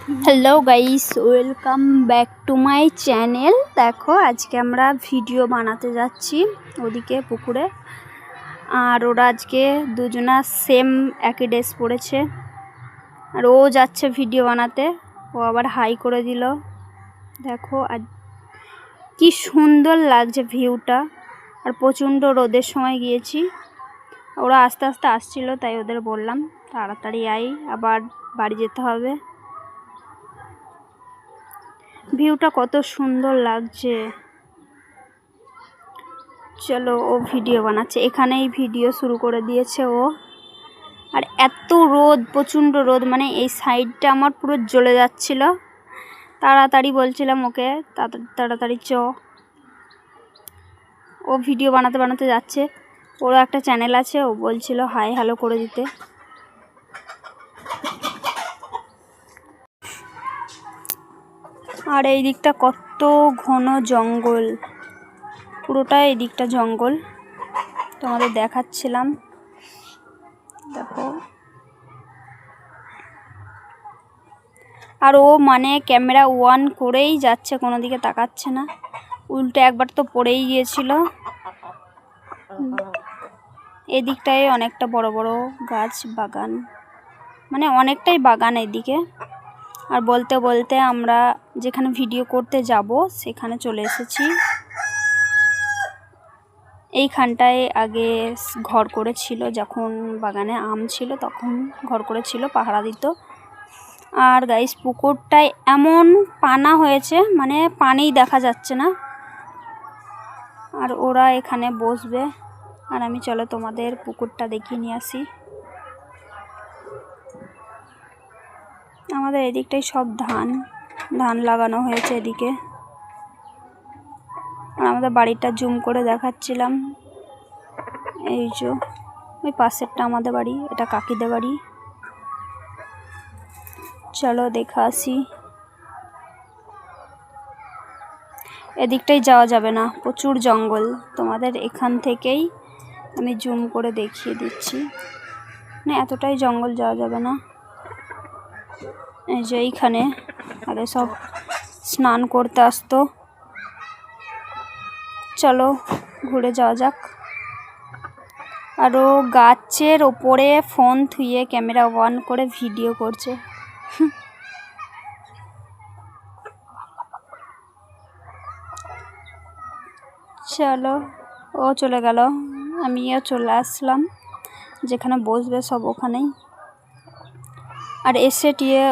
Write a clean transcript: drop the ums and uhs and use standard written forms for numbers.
Hello guys, welcome back to my channel. देखो आज के আমরা ভিডিও বানাতে যাচ্ছি ওদিকে পুকুরে। আর ওরা আজকে দুজনা সেম একই ড্রেস পরেছে আর ও যাচ্ছে ভিডিও বানাতে। ও আবার হাই করে দিল। দেখো আজ কি সুন্দর লাগছে ভিউটা। আর প্রচণ্ড রোদের সময় গিয়েছি। ওরা আস্তে আস্তে আসছিল, তাই ওদের বললাম তাড়াতাড়ি আই, আবার বাড়ি যেতে হবে। ভিউটা কত সুন্দর লাগছে। চলো, ও ভিডিও বানাচ্ছে, এখানেই ভিডিও শুরু করে দিয়েছে ও। আর এত রোদ, প্রচণ্ড রোদ, মানে এই সাইডটা আমার পুরো জ্বলে যাচ্ছিল। তাড়াতাড়ি বলছিলাম ওকে তাড়াতাড়ি চ। ও ভিডিও বানাতে বানাতে যাচ্ছে। ওরও একটা চ্যানেল আছে, ও বলছিল হাই হ্যালো করে দিতে। আর এই দিকটা কত ঘন জঙ্গল, পুরোটা এই দিকটা জঙ্গল, তোমাদের দেখাচ্ছিলাম। দেখো, আর ও মানে ক্যামেরা অন করেই যাচ্ছে, কোনো দিকে তাকাচ্ছে না। উল্টে একবার তো পড়েই গিয়েছিল। এদিকটায় অনেকটা বড় বড় গাছ বাগান, মানে অনেকটাই বাগান এদিকে। আর বলতে বলতে আমরা যেখানে ভিডিও করতে যাব সেখানে চলে এসেছি। এইখানটায় আগে ঘর করেছিল, যখন বাগানে আম ছিল তখন ঘর করেছিল, পাহারা দিত। আর গাইস, পুকুরটায় এমন পানা হয়েছে, মানে পানিই দেখা যাচ্ছে না। আর ওরা এখানে বসবে, আর আমি চলো তোমাদের পুকুরটা দেখিয়ে নিয়ে আসি। আমাদের এদিকটাই সব ধান লাগানো হয়েছে এদিকে। আর আমাদের বাড়িটা জুম করে দেখাচ্ছিলাম। এই যে ওই পাশেরটা আমাদের বাড়ি, এটা কাকিদের বাড়ি। চলো দেখা আসি। এদিকটাই যাওয়া যাবে না, প্রচুর জঙ্গল। তোমাদের এখান থেকেই আমি জুম করে দেখিয়ে দিচ্ছি, মানে এতটাই জঙ্গল যাওয়া যাবে না। এই যে এইখানে আগে সব স্নান করতে আসতো। চলো ঘুরে যাওয়া যাক। আরও গাছের ওপরে ফোন থুয়ে ক্যামেরা অন করে ভিডিও করছে। চলো, ও চলে গেল, আমিও চলে আসলাম। যেখানে বসবে সব ওখানেই। আর এসে টিয়ে